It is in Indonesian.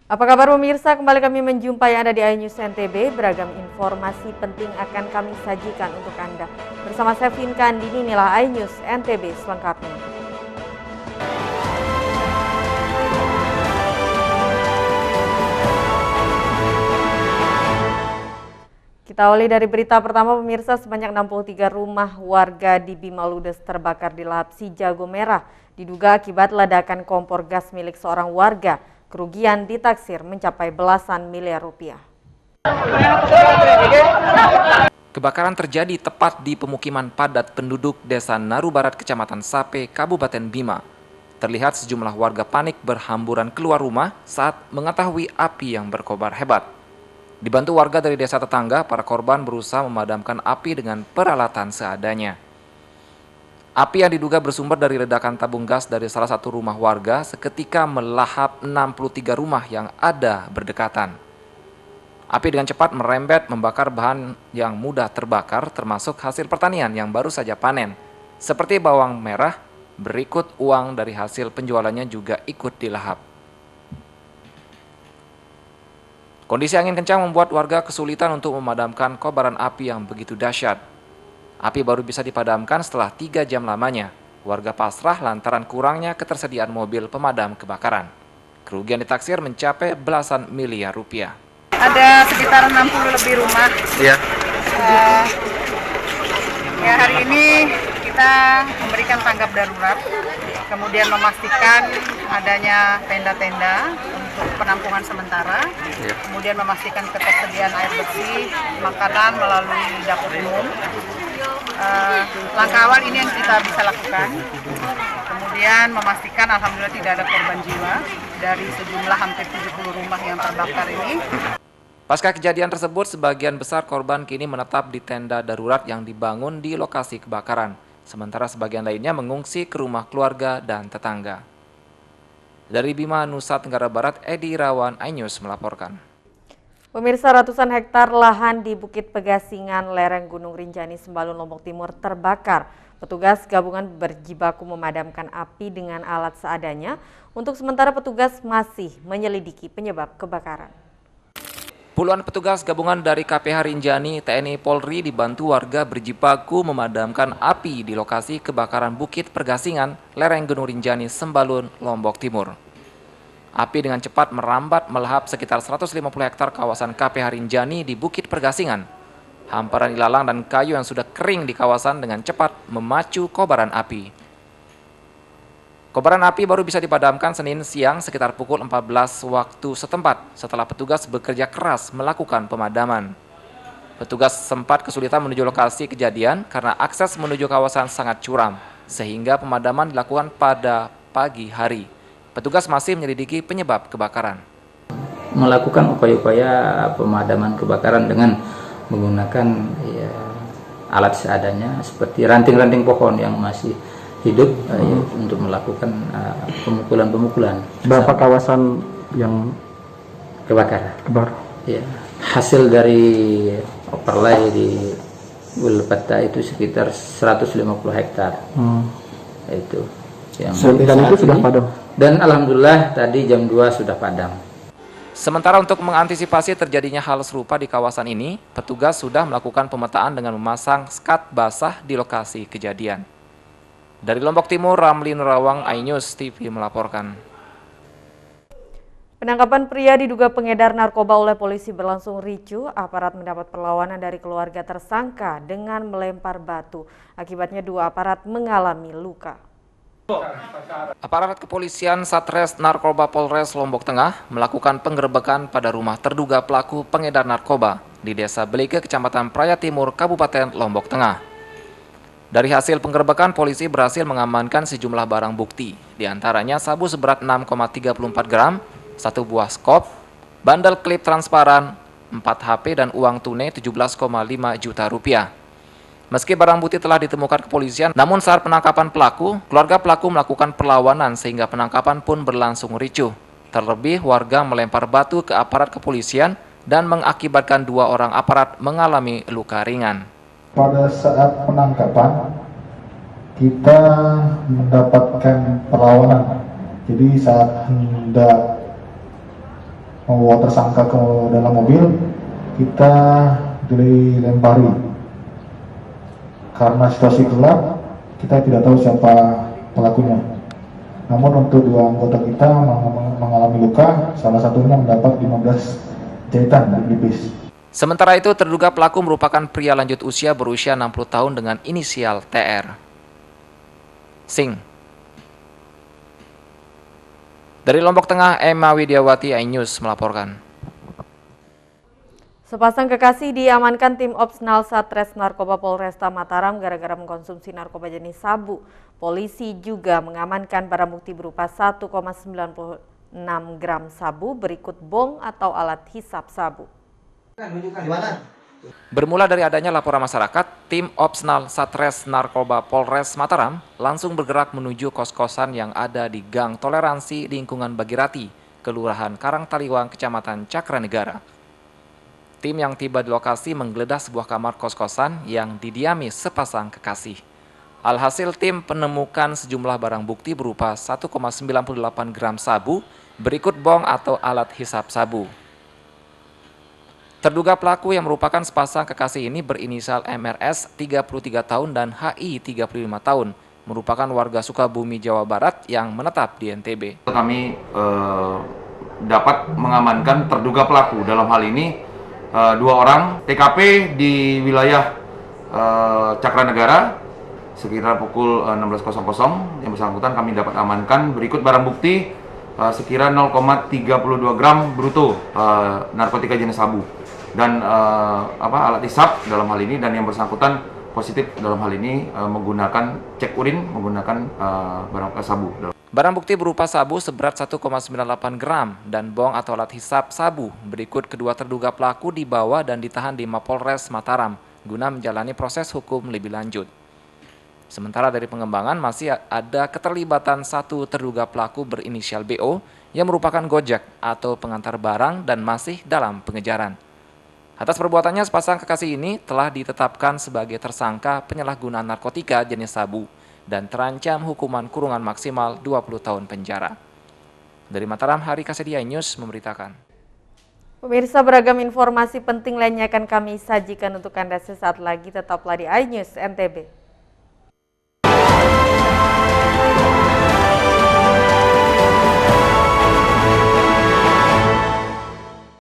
Apa kabar pemirsa? Kembali kami menjumpai Anda di iNews NTB. Beragam informasi penting akan kami sajikan untuk Anda. Bersama saya Vinka Andini, inilah iNews NTB selengkapnya. Kita awali dari berita pertama pemirsa, sebanyak 63 rumah warga di Bima Ludes terbakar di lahap Si Jago Merah. Diduga akibat ledakan kompor gas milik seorang warga. Kerugian ditaksir mencapai belasan miliar rupiah. Kebakaran terjadi tepat di pemukiman padat penduduk Desa Naru Barat, Kecamatan Sape, Kabupaten Bima. Terlihat sejumlah warga panik berhamburan keluar rumah saat mengetahui api yang berkobar hebat. Dibantu warga dari desa tetangga, para korban berusaha memadamkan api dengan peralatan seadanya. Api yang diduga bersumber dari ledakan tabung gas dari salah satu rumah warga seketika melahap 63 rumah yang ada berdekatan. Api dengan cepat merembet membakar bahan yang mudah terbakar termasuk hasil pertanian yang baru saja panen. Seperti bawang merah, berikut uang dari hasil penjualannya juga ikut dilahap. Kondisi angin kencang membuat warga kesulitan untuk memadamkan kobaran api yang begitu dahsyat. Api baru bisa dipadamkan setelah 3 jam lamanya. Warga pasrah lantaran kurangnya ketersediaan mobil pemadam kebakaran. Kerugian ditaksir mencapai belasan miliar rupiah. Ada sekitar 60 lebih rumah. Iya. Hari ini kita memberikan tanggap darurat, kemudian memastikan adanya tenda-tenda untuk penampungan sementara, kemudian memastikan ketersediaan air bersih, makanan melalui dapur umum. Langkah awal ini yang kita bisa lakukan, kemudian memastikan alhamdulillah tidak ada korban jiwa dari sejumlah hampir 70 rumah yang terbakar ini. Pasca kejadian tersebut, sebagian besar korban kini menetap di tenda darurat yang dibangun di lokasi kebakaran, sementara sebagian lainnya mengungsi ke rumah keluarga dan tetangga. Dari Bima, Nusa Tenggara Barat, Edi Irawan, iNews melaporkan. Pemirsa, ratusan hektar lahan di Bukit Pegasingan, lereng Gunung Rinjani, Sembalun, Lombok Timur terbakar. Petugas gabungan berjibaku memadamkan api dengan alat seadanya. Untuk sementara petugas masih menyelidiki penyebab kebakaran. Puluhan petugas gabungan dari KPH Rinjani, TNI Polri dibantu warga berjibaku memadamkan api di lokasi kebakaran Bukit Pegasingan, lereng Gunung Rinjani, Sembalun, Lombok Timur. Api dengan cepat merambat melahap sekitar 150 hektar kawasan KPH Rinjani di Bukit Pegasingan. Hamparan ilalang dan kayu yang sudah kering di kawasan dengan cepat memacu kobaran api. Kobaran api baru bisa dipadamkan Senin siang sekitar pukul 14 waktu setempat setelah petugas bekerja keras melakukan pemadaman. Petugas sempat kesulitan menuju lokasi kejadian karena akses menuju kawasan sangat curam, sehingga pemadaman dilakukan pada pagi hari. Petugas masih menyelidiki penyebab kebakaran. Melakukan upaya-upaya pemadaman kebakaran dengan menggunakan alat seadanya seperti ranting-ranting pohon yang masih hidup untuk melakukan pemukulan-pemukulan. Berapa kawasan yang kebakaran? Ya, hasil dari overlay di Gulpata itu sekitar 150 hektar. Itu yang dan itu sudah padam. Dan alhamdulillah tadi jam 2 sudah padam. Sementara untuk mengantisipasi terjadinya hal serupa di kawasan ini, petugas sudah melakukan pemetaan dengan memasang skat basah di lokasi kejadian. Dari Lombok Timur, Ramli Nurawang, iNews TV melaporkan. Penangkapan pria diduga pengedar narkoba oleh polisi berlangsung ricuh. Aparat mendapat perlawanan dari keluarga tersangka dengan melempar batu. Akibatnya 2 aparat mengalami luka. Aparat kepolisian Satres Narkoba Polres Lombok Tengah melakukan penggerebekan pada rumah terduga pelaku pengedar narkoba di Desa Belike, Kecamatan Praia Timur, Kabupaten Lombok Tengah. Dari hasil penggerebekan, polisi berhasil mengamankan sejumlah barang bukti, diantaranya sabu seberat 6,34 gram, 1 buah skop, bandel klip transparan, 4 HP dan uang tunai 17,5 juta rupiah. Meski barang bukti telah ditemukan kepolisian, namun saat penangkapan pelaku, keluarga pelaku melakukan perlawanan sehingga penangkapan pun berlangsung ricuh. Terlebih, warga melempar batu ke aparat kepolisian dan mengakibatkan 2 orang aparat mengalami luka ringan. Pada saat penangkapan, kita mendapatkan perlawanan. Jadi saat hendak membawa tersangka ke dalam mobil, kita dilempari. Karena situasi gelap, kita tidak tahu siapa pelakunya. Namun untuk dua anggota kita mengalami luka, salah satunya mendapat 15 jahitan di pelipis. Sementara itu, terduga pelaku merupakan pria lanjut usia berusia 60 tahun dengan inisial TR. Sing. Dari Lombok Tengah, Emma Widiawati, iNews melaporkan. Sepasang kekasih diamankan tim Opsnal Satres Narkoba Polresta Mataram gara-gara mengkonsumsi narkoba jenis sabu. Polisi juga mengamankan barang bukti berupa 1,96 gram sabu berikut bong atau alat hisap sabu. Bermula dari adanya laporan masyarakat, tim Opsnal Satres Narkoba Polres Mataram langsung bergerak menuju kos-kosan yang ada di Gang Toleransi lingkungan Bagirati, Kelurahan Karangtaliwang, Kecamatan Cakranegara. Tim yang tiba di lokasi menggeledah sebuah kamar kos-kosan yang didiami sepasang kekasih. Alhasil tim menemukan sejumlah barang bukti berupa 1,98 gram sabu, berikut bong atau alat hisap sabu. Terduga pelaku yang merupakan sepasang kekasih ini berinisial MRS 33 tahun dan HI 35 tahun, merupakan warga Sukabumi, Jawa Barat yang menetap di NTB. Kami dapat mengamankan terduga pelaku dalam hal ini 2 orang. TKP di wilayah Cakranegara sekitar pukul 16.00 yang bersangkutan kami dapat amankan berikut barang bukti sekira 0,32 gram bruto narkotika jenis sabu dan alat hisap dalam hal ini, dan yang bersangkutan positif dalam hal ini menggunakan cek urin menggunakan barang sabu. Barang bukti berupa sabu seberat 1,98 gram dan bong atau alat hisap sabu. Berikut kedua terduga pelaku dibawa dan ditahan di Mapolres Mataram guna menjalani proses hukum lebih lanjut. Sementara dari pengembangan masih ada keterlibatan satu terduga pelaku berinisial BO yang merupakan gojek atau pengantar barang dan masih dalam pengejaran. Atas perbuatannya, sepasang kekasih ini telah ditetapkan sebagai tersangka penyalahgunaan narkotika jenis sabu dan terancam hukuman kurungan maksimal 20 tahun penjara. Dari Mataram, Hari Kasedia News memberitakan. Pemirsa, beragam informasi penting lainnya akan kami sajikan untuk Anda sesaat lagi. Tetaplah di iNews NTB.